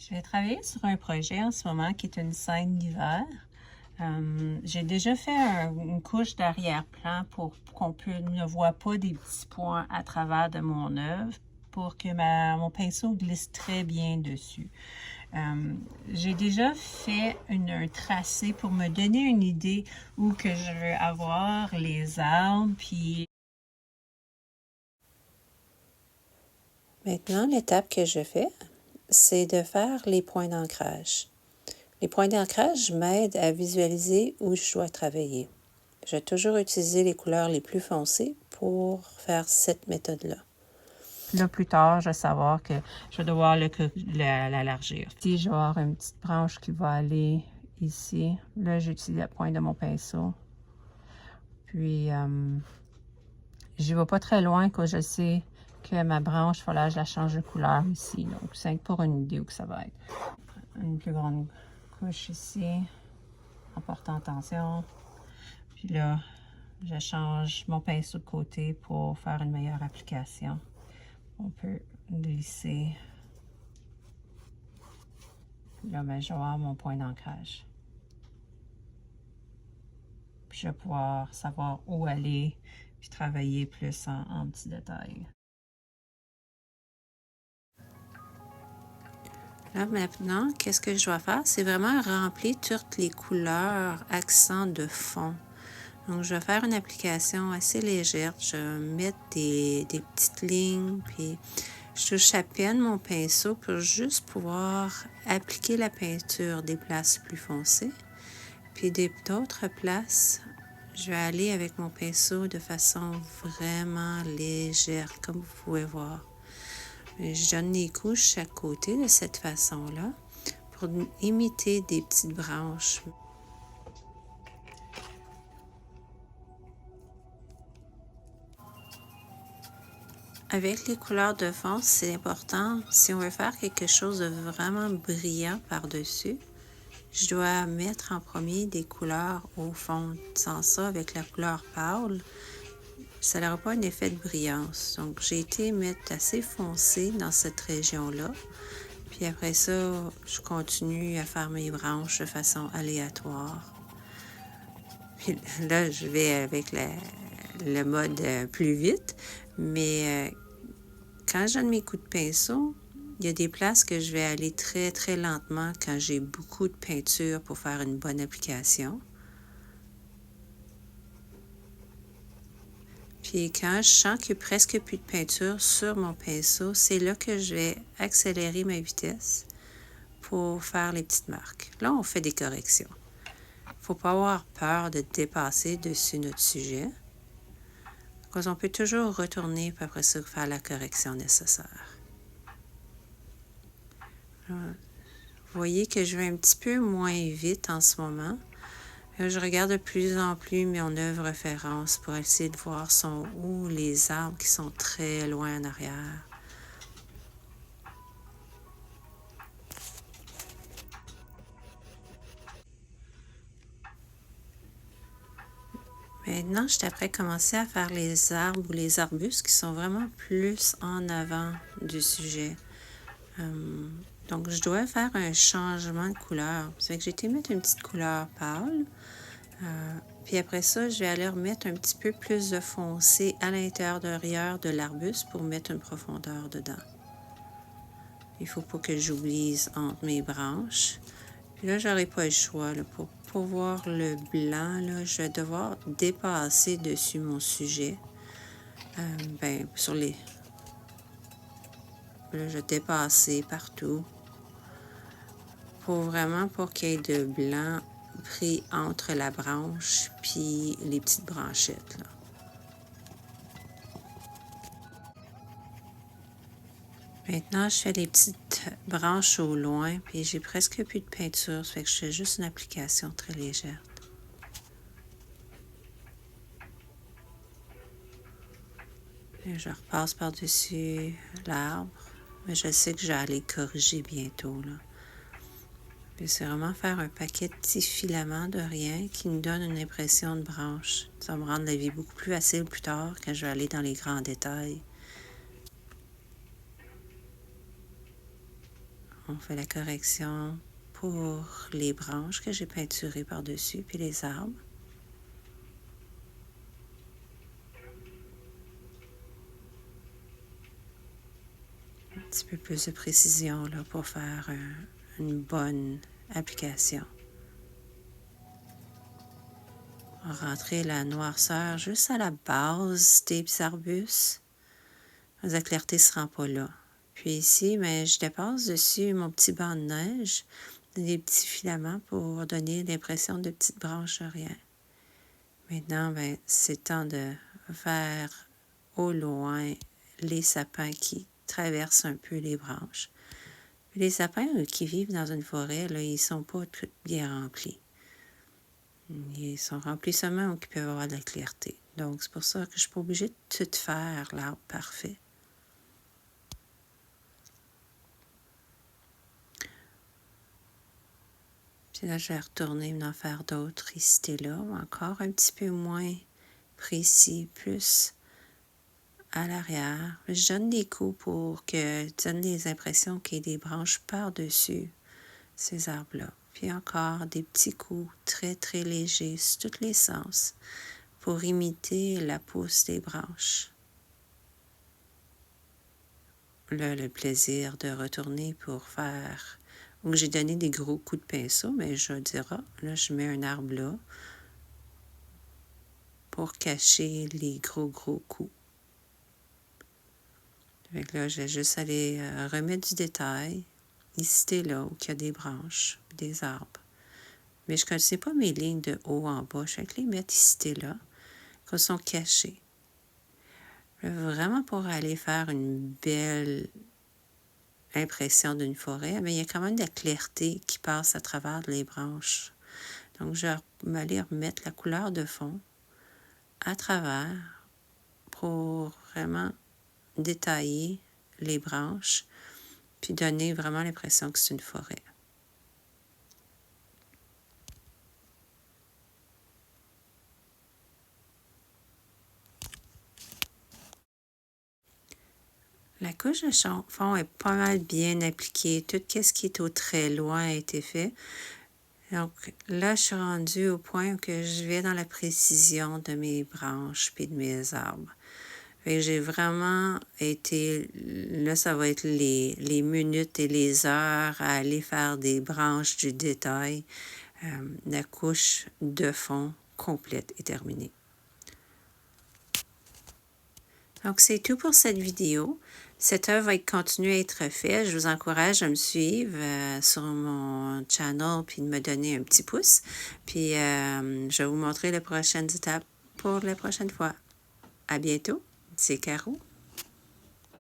Je vais travailler sur un projet en ce moment qui est une scène d'hiver. J'ai déjà fait une couche d'arrière-plan pour qu'on ne voit pas des petits points à travers de mon œuvre pour que mon pinceau glisse très bien dessus. J'ai déjà fait un tracé pour me donner une idée où que je veux avoir les arbres, puis Maintenant, l'étape que je fais, c'est de faire les points d'ancrage. Les points d'ancrage m'aident à visualiser où je dois travailler. Je vais toujours utiliser les couleurs les plus foncées pour faire cette méthode-là. là, plus tard, je vais savoir que je vais devoir l'élargir. Ici, je vais avoir une petite branche qui va aller ici. Là, j'utilise la pointe de mon pinceau. Puis, je vais pas très loin quand je sais que ma branche, il falloir que je la change de couleur ici. Donc, c'est pour une idée où que ça va être. Une plus grande couche ici, en portant attention. Puis là, je change mon pinceau de côté pour faire une meilleure application. On peut glisser. Là, ben, je vais avoir mon point d'ancrage. Puis je vais pouvoir savoir où aller, puis travailler plus en petits détails. Là, maintenant, qu'est-ce que je dois faire? C'est vraiment remplir toutes les couleurs, accents de fond. Donc, je vais faire une application assez légère. Je vais mettre des petites lignes, puis je touche à peine mon pinceau pour juste pouvoir appliquer la peinture des places plus foncées. Puis d'autres places, je vais aller avec mon pinceau de façon vraiment légère, comme vous pouvez voir. Je donne les couches à côté de cette façon-là pour imiter des petites branches. Avec les couleurs de fond, c'est important, si on veut faire quelque chose de vraiment brillant par-dessus, je dois mettre en premier des couleurs au fond. Sans ça, avec la couleur pâle, ça n'aura pas un effet de brillance. Donc, j'ai été mettre assez foncé dans cette région-là. Puis après ça, je continue à faire mes branches de façon aléatoire. Puis là, je vais avec le mode plus vite, mais quand je donne mes coups de pinceau, il y a des places que je vais aller très, très lentement quand j'ai beaucoup de peinture pour faire une bonne application. Puis quand je sens qu'il n'y a presque plus de peinture sur mon pinceau, c'est là que je vais accélérer ma vitesse pour faire les petites marques. Là, on fait des corrections. Il ne faut pas avoir peur de dépasser dessus notre sujet, parce qu'on peut toujours retourner puis après ça faire la correction nécessaire. Vous voyez que je vais un petit peu moins vite en ce moment. Je regarde de plus en plus mon œuvre référence pour essayer de voir sont où les arbres qui sont très loin en arrière. Maintenant, je suis après commencer à faire les arbres ou les arbustes qui sont vraiment plus en avant du sujet. Donc, je dois faire un changement de couleur. Ça fait que j'ai été mettre une petite couleur pâle. Puis après ça, je vais aller remettre un petit peu plus de foncé à l'intérieur de l'arbuste pour mettre une profondeur dedans. Il ne faut pas que j'oublie entre mes branches. Puis là, je n'aurai pas le choix. Là, pour voir le blanc, là, je vais devoir dépasser dessus mon sujet. Sur les... Là, je vais dépasser partout. Pour qu'il y ait de blanc pris entre la branche puis les petites branchettes, là. Maintenant, je fais les petites branches au loin, puis j'ai presque plus de peinture, ça fait que je fais juste une application très légère. Et je repasse par-dessus l'arbre, mais je sais que je vais aller corriger bientôt, là. Puis c'est vraiment faire un paquet de petits filaments de rien qui nous donne une impression de branche. Ça va me rendre la vie beaucoup plus facile plus tard quand je vais aller dans les grands détails. on fait la correction pour les branches que j'ai peinturées par-dessus, puis les arbres. Un petit peu plus de précision là, pour faire une bonne application. Rentrer la noirceur juste à la base des petits arbustes. La clarté ne se rend pas là. Puis ici, ben, je dépasse dessus mon petit banc de neige, des petits filaments pour donner l'impression de petites branches de rien. Maintenant, ben, c'est temps de faire au loin les sapins qui traversent un peu les branches. Les sapins qui vivent dans une forêt, là, ils ne sont pas tous bien remplis. Ils sont remplis seulement où ils peuvent avoir de la clarté. Donc, c'est pour ça que je ne suis pas obligée de tout faire l'arbre parfait. Puis là, je vais retourner en faire d'autres ici et là, encore un petit peu moins précis, plus à l'arrière. Je donne des coups pour que tu donnes les impressions qu'il y ait des branches par-dessus ces arbres-là. Puis encore des petits coups très, très légers sur tous les sens pour imiter la pousse des branches. Là, le plaisir de retourner pour faire... Donc, j'ai donné des gros coups de pinceau, mais je dirais, là, je mets un arbre là pour cacher les gros coups. Donc là, je vais juste aller remettre du détail ici et là où il y a des branches, des arbres. Mais je ne connaissais pas mes lignes de haut en bas. Je vais les mettre ici et là, qu'elles sont cachées. Vraiment pour aller faire une belle impression d'une forêt, mais il y a quand même de la clarté qui passe à travers les branches. Donc, je vais aller remettre la couleur de fond à travers pour vraiment détailler les branches puis donner vraiment l'impression que c'est une forêt. La couche de fond est pas mal bien appliquée. Tout ce qui est au très loin a été fait. Donc là, je suis rendue au point où je vais dans la précision de mes branches puis de mes arbres. J'ai vraiment été... Là, ça va être les minutes et les heures à aller faire des branches du détail. La couche de fond complète est terminée. Donc, c'est tout pour cette vidéo. Cette œuvre va continuer à être faite. Je vous encourage à me suivre sur mon channel puis de me donner un petit pouce. Puis, je vais vous montrer les prochaines étapes pour la prochaine fois. À bientôt. C'est Caro.